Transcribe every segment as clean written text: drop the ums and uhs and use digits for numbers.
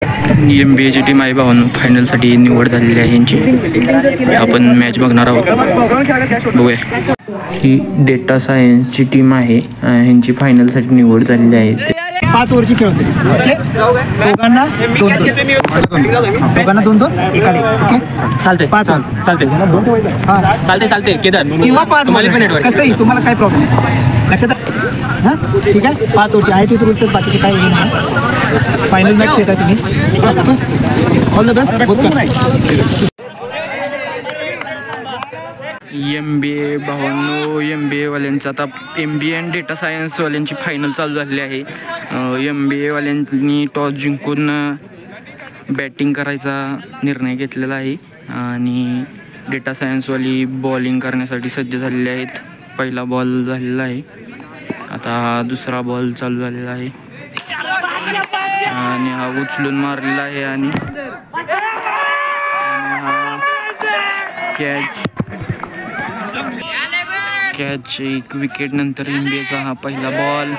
NBA ची team आहे भावांनो, फायनलसाठी निवड झालेली आहे यांची. आपण मॅच बघणार आहोत, बघूया. ही डेटा सायन्सची टीम आहे, ह्यांची फायनलसाठी निवड झालेली आहे. 5 ओव्हरची खेळ होते. ओके, दोघांना 2-2 एकाने. ओके, चालते 5 चालते. हां चालते केदार किंवा 5 कसंही तुम्हाला काय प्रॉब्लेम लक्षात. हां ठीक आहे, 5 ओव्हरची आहे तीच रूल्स आहेत, बाकीचे काय हे नाही. फायनल मॅच खेळता तुम्ही. Okay, all the best. MBA भावांनो, MBA वाल्यांचं आता MBA आणि डेटा सायन्सवाल्यांची फायनल चालू झालेली आहे. MBA वाल्यांनी टॉस जिंकून बॅटिंग करायचा निर्णय घेतलेला आहे आणि डेटा सायन्सवाली बॉलिंग करण्यासाठी सज्ज झालेले आहेत. पहिला बॉल झालेला आहे, आता दुसरा बॉल चालू झालेला आहे आणि हा उचलून मारलेला आहे आणि कॅच एक विकेट नंतर इंडियाचा हा पहिला बॉल,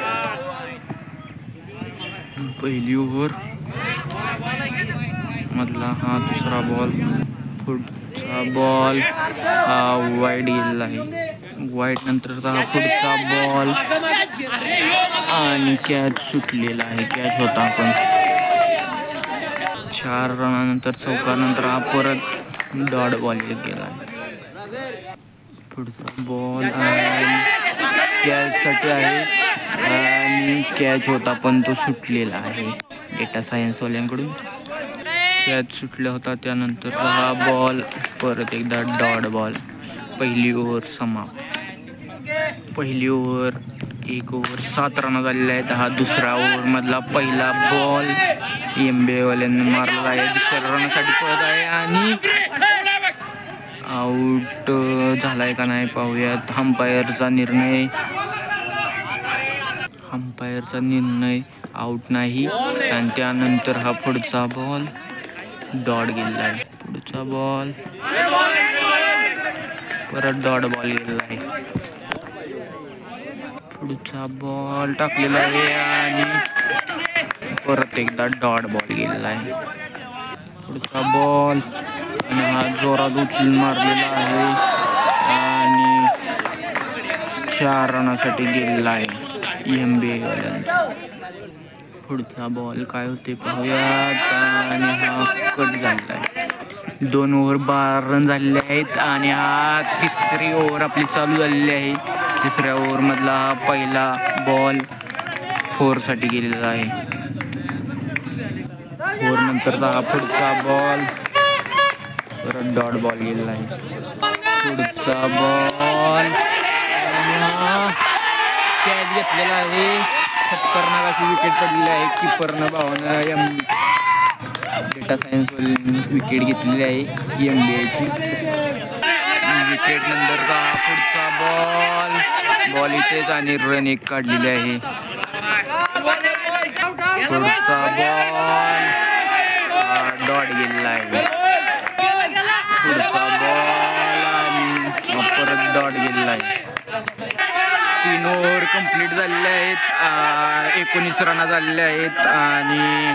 पहिली ओव्हर मधला हा दुसरा बॉल, पुढचा बॉल हा वाईड गेलेला आहे. वाईड नंतरचा हा पुढचा बॉल आणि कॅच सुटलेला आहे. कॅच होता पण 4 रनानंतर चौकानंतर हा परत डॉट बॉल येत गेला आहे. पुढचा बॉल आणि कॅचसाठी आहे आणि कॅच होता पण तो सुटलेला आहे डेटा सायन्सवाल्यांकडून. कॅच सुटला होता, त्यानंतर हा बॉल परत एकदा डॉट बॉल. पहिली ओव्हर समाप्त. पहिली ओव्हर 1 ओव्हर 7 रन झालेले आहेत. हा दुसरा ओव्हरमधला पहिला बॉल MBA वाल्यांनी मारला आहे. दुसऱ्या रनासाठी पळत आहे आणि आऊट झालाय का नाही पाहूयात. अंपायरचा निर्णय आऊट नाही आणि त्यानंतर हा पुढचा बॉल डॉट गेलेला आहे. पुढचा बॉल परत डॉट बॉल गेलेला आहे. पुढचा बॉल टाकलेला आहे आणि परत एकदा डॉट बॉल गेलेला आहे. पुढचा बॉल आणि हा जोरात उचलून मारलेला आहे आणि 4 रनासाठी गेलेला आहे MBA वाल्यांचा. पुढचा बॉल काय होते पाहूयात आणि हा कट झालेला आहे. 2 ओव्हर 12 रन झालेले आहेत आणि हा तिसरी ओव्हर आपली चालू झालेली आहे. तिसऱ्या ओव्हरमधला हा पहिला बॉल 4 साठी गेलेला आहे. 4 नंतरचा हा पुढचा बॉल परत डॉट बॉल गेलेला आहे. पुढचा बॉल कॅच घेतलेला आहे. खतरनाक अशी विकेट पडलेली आहे. किपरनं भावानं डेटा सायन्सवाल्यांनी विकेट घेतलेली आहे MBAची. विकेट नंतरचा पुढचा बॉल इथेच आणि रन 1 काढलेली आहे. पुढचा बॉल डॉट गेलेला आहे. पुढचा बॉल आणि परत डॉट गेलेला आहे. 3 ओव्हर कंप्लीट झालेले आहेत. 19 रन झालेले आहेत आणि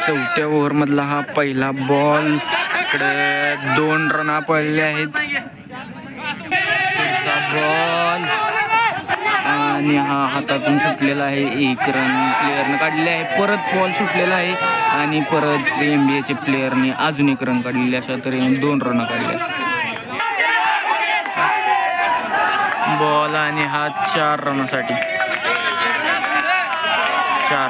4थ्या ओव्हरमधला हा पहिला बॉल. इकडे 2 रन पडले आहेत. पुढचा बॉल आणि हा हातातून सुटलेला आहे. 1 रन प्लेयरनं काढलेला आहे. परत बॉल सुटलेला आहे आणि परत MBAच्या प्लेयरने अजून 1 रन काढलेले. अशा तऱ्हेने 2 रन काढले. बॉल आणि हा 4 रनासाठी 4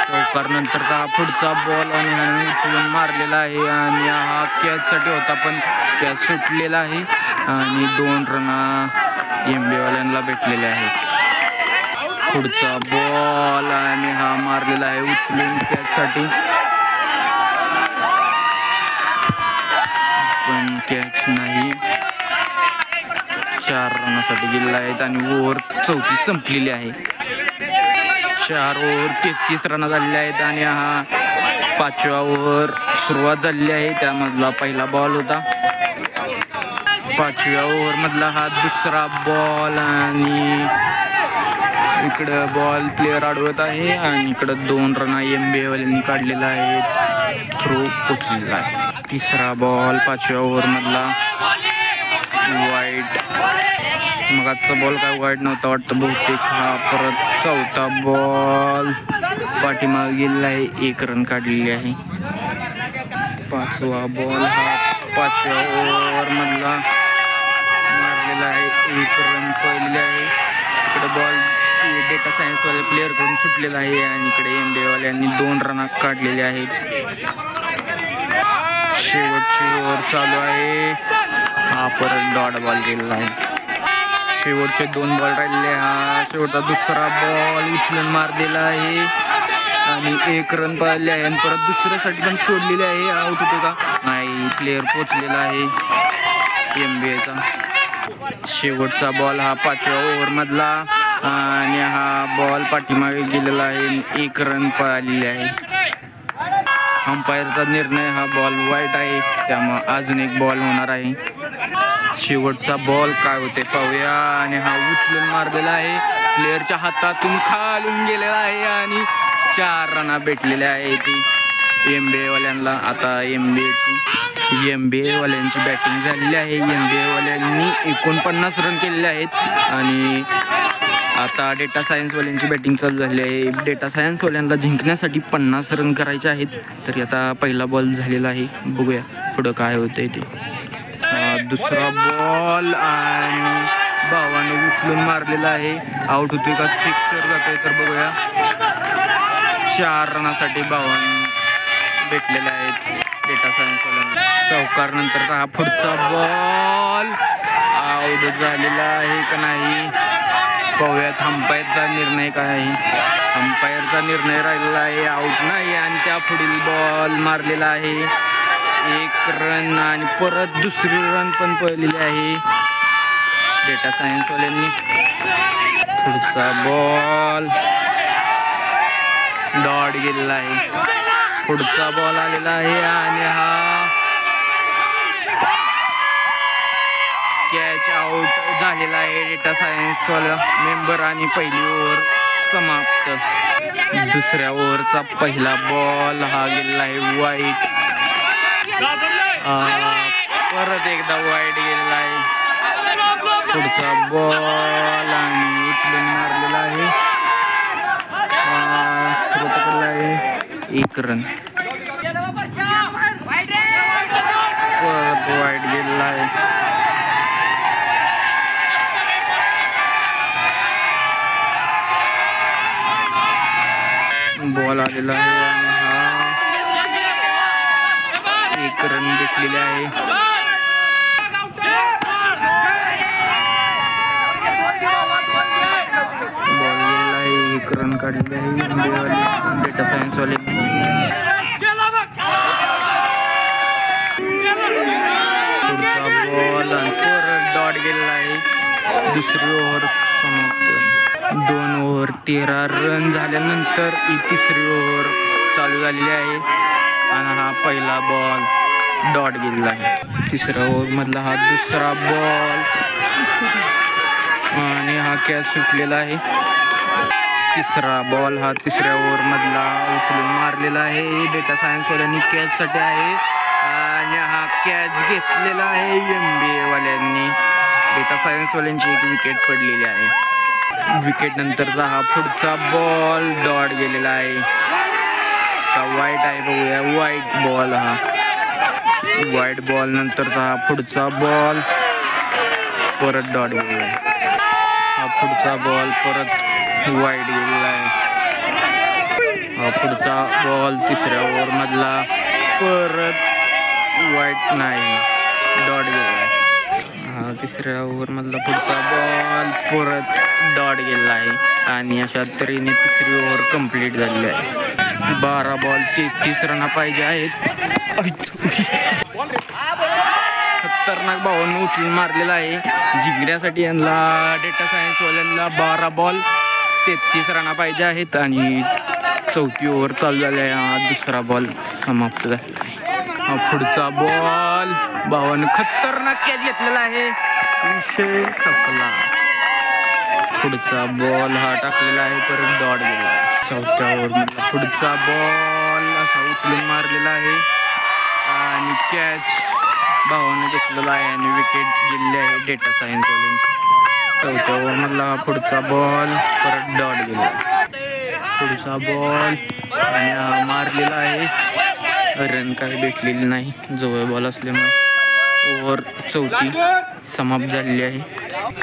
चौकार नंतरचा हा पुढचा बॉल आणि हा उचलून मारलेला आहे आणि हा कॅचसाठी होता पण कॅच सुटलेला आहे आणि 2 रन MBA वाल्यांना भेटलेले आहेत. पुढचा बॉल आणि हा मारलेला आहे उचलून कॅचसाठी पण कॅच नाही. 4 रनासाठी गेलेला आहेत आणि ओव्हर 34 संपलेली आहे. 4 ओव्हर 33 रन झालेले आहेत आणि हा 5व्या ओव्हर सुरुवात झालेली आहे. त्यामधला पहिला बॉल होता. 5व्या ओव्हरमधला हा दुसरा बॉल आणि इकडं बॉल प्लेयर अडवत आहे आणि इकडं 2 रन MBA वाल्यांनी काढलेला आहेत. थ्रो पोचलेला आहे. तिसरा बॉल 5व्या ओव्हरमधला वाईट. मग आजचा बॉल काय वाईट नव्हता वाटतं बहुतेक. हा परत चौथा बॉल पाठीमागे गेलेला आहे. 1 रन काढलेली आहे. 5वा बॉल हा 5व्या ओव्हरमधला मारलेला आहे. 1 रन पडलेले आहे. इकडे बॉल डेटा सायन्सवाल्या प्लेअरकडून सुटलेला आहे आणि इकडे एमबीएवाल्यांनी 2 रन काढलेले आहेत. शेवटची ओव्हर चालू आहे. हा परत डॉट बॉल गेलेला आहे. शेवटचे 2 बॉल राहिलेले. हा शेवटचा दुसरा बॉल उचलून मार दिला आहे आणि 1 रन पडले आहे आणि परत दुसऱ्यासाठी पण सोडलेले आहे. आउट होते का नाही, प्लेअर पोचलेला आहे एमबीएचा. शेवटचा बॉल हा 5व्या ओव्हरमधला आणि हा बॉल पाठीमागे गेलेला आहे. 1 रन पळालेले आहे. अंपायरचा निर्णय हा बॉल वाईट आहे, त्यामुळे अजून 1 बॉल होणार आहे. शेवटचा बॉल काय होते पाहूया. आणि हा उचलून मारलेला आहे. प्लेअरच्या हातातून खालून गेलेला आहे आणि 4 रन भेटलेले आहे ती एमबीएवाल्यांना. आता एमबीएवाल्यांची बॅटिंग झालेली आहे. एमबीएवाल्यांनी 49 रन केलेले आहेत आणि आता डेटा सायन्सवाल्यांची बॅटिंग चालू झाली आहे. डेटा सायन्सवाल्यांना जिंकण्यासाठी 50 रन करायचे आहेत. तरी आता पहिला बॉल झालेला आहे. बघूया पुढं काय होतंय ते. दुसरा बॉल आणि भावानं उचलून मारलेला आहे. आउट होतोय का सिक्सर जातोय तर बघूया. 4 रनासाठी भावान भेटलेले आहेत डेटा सायन्सवाल्यांना. चौकार नंतरचा हा पुढचा बॉल आउट झालेला आहे का नाही पाहूयात. अंपायरचा निर्णय काय आहे. अंपायरचा निर्णय राहिलेला आहे, आउट नाही आणि त्या पुढील बॉल मारलेला आहे. 1 रन आणि परत दुसरी रन पण पडलेली आहे डेटा सायन्सवाल्यांनी. पुढचा बॉल डॉट गेलेला आहे. पुढचा बॉल आलेला आहे आणि हा कॅच आउट झालेला आहे डेटा सायन्सवाला मेंबर आणि पहिली ओव्हर समाप्त. दुसऱ्या ओव्हरचा पहिला बॉल हा गेलेला आहे वाईट. परत एकदा वाईट गेलेला आहे. पुढचा बॉल आणि उचलून मारलेला आहे. पकडला आहे 1 रन. परत वाईट गेलेला आहे. बॉल आलेला आहे आणि हा 1 रन घेतलेले आहे. बॉल गेलेला आहे. 1 रन काढलेले आहे डेटा सायन्सवाले. पुढचा बॉल आणि परत डॉट गेलेला आहे. दुसरी ओव्हर समाप्त. 2 ओव्हर 13 रन झाल्यानंतर ही तिसरी ओव्हर चालू झालेली आहे आणि हा पहिला बॉल डॉट गेलेला आहे. तिसऱ्या ओव्हरमधला हा दुसरा बॉल आणि हा कॅच सुटलेला आहे. तिसरा बॉल हा तिसऱ्या ओव्हरमधला उचलून मारलेला आहे. डेटा सायन्सवाल्यांनी कॅचसाठी आहे आणि हा कॅच घेतलेला आहे एमबीएवाल्यांनी. डेटा सायन्सवाल्यांची 1 विकेट पडलेली आहे. विकेट नंतरचा हा पुढचा बॉल डॉट गेलेला आहे का वाईट आहे बघूया. वाईट बॉल हा वाईट बॉल नंतरचा हा पुढचा बॉल परत डॉट गेलेला आहे. हा पुढचा बॉल परत वाईट गेलेला आहे. हा पुढचा बॉल तिसऱ्या ओव्हरमधला परत वाईट नाही डॉट गेलेला आहे. हा तिसऱ्या ओव्हरमधला पुढचा बॉल परत डॉट गेलेला आहे आणि अशा तऱ्हेने तिसरी ओव्हर कंप्लीट झालेली आहे. 12 बॉल 33 रन पाहिजे आहेत. खतरनाक भावांना उचलून मारलेला आहे. जिंकण्यासाठी यांना डेटा सायन्सवाल्यांना 12 बॉल 33 रन पाहिजे आहेत आणि चौथी ओव्हर चालू झाली आहे. हा दुसरा बॉल समाप्त झाला आहे. हा पुढचा बॉल भावानं खतरनाक कॅच घेतलेला आहे. विषय संपला. पुढचा बॉल हा टाकलेला आहे परत डॉट गेला. चौथ्या ओव्हरमधला पुढचा बॉल असा उचलून मारलेला आहे. कॅच भावाने घेतलेला आहे आणि विकेट गेलेली आहे डेटा सायन्स वाल्यांची. चौथ्या ओव्हरमधला पुढचा बॉल परत डॉट गेला. पुढचा बॉल आणि हा मारलेला आहे. रन काही भेटलेली नाही जवळ बॉल असल्यामुळे ओव्हर चौथी समाप्त झालेली आहे. डॉट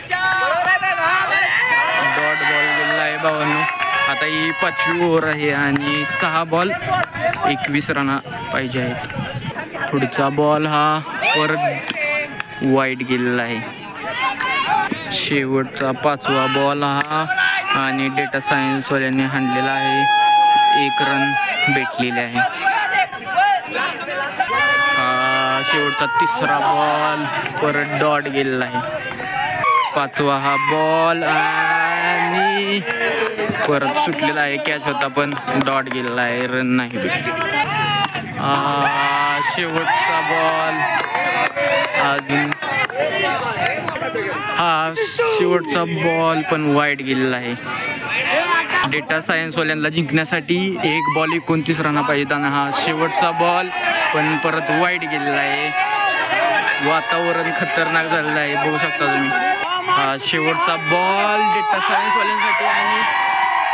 बॉल गेलेला आहे भावांनो. आता ही 5वी ओव्हर आहे आणि 6 बॉल 21 रन पाहिजे आहेत. पुढचा बॉल हा परत वाईड गेलेला आहे. शेवटचा 5वा बॉल हा आणि डेटा सायन्सवाल्यांनी हाणलेला आहे. 1 रन भेटलेले आहे. शेवटचा 3रा बॉल परत डॉट गेलेला आहे. 5वा हा बॉल आणि परत सुटलेला आहे. कॅच होता पण डॉट गेलेला आहे. रन नाही भेटले. शेवटचा बॉल अजून हा शेवटचा बॉल पण वाईड गेलेला आहे. डेटा सायन्सवाल्यांना जिंकण्यासाठी 1 बॉल 29 रन पाहिजेत आणि हा शेवटचा बॉल पण परत वाईड गेलेला आहे. वातावरण खतरनाक झालेलं आहे बघू शकता तुम्ही. हा शेवटचा बॉल डेटा सायन्सवाल्यांसाठी आणि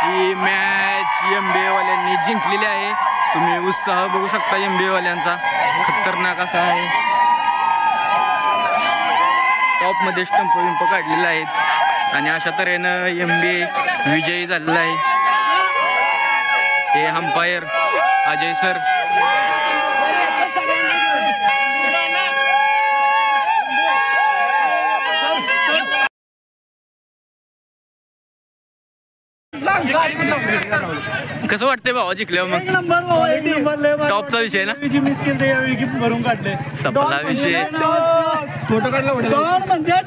ही मॅच MBA वाल्यांनी जिंकलेली आहे. तुम्ही उत्साह बघू शकता MBA वाल्यांचा खतरनाक असा आहे. टॉपमध्ये स्टंप काढलेले आहेत आणि अशा तऱ्हेनं MBA विजयी झालेला आहे. हे अंपायर अजय सर. कसं वाटतंय भावा जिंकल्यावर मग? टॉपचा विषय ना मिस केले भरून काढले. सपला विषय फोटो काढला म्हणजे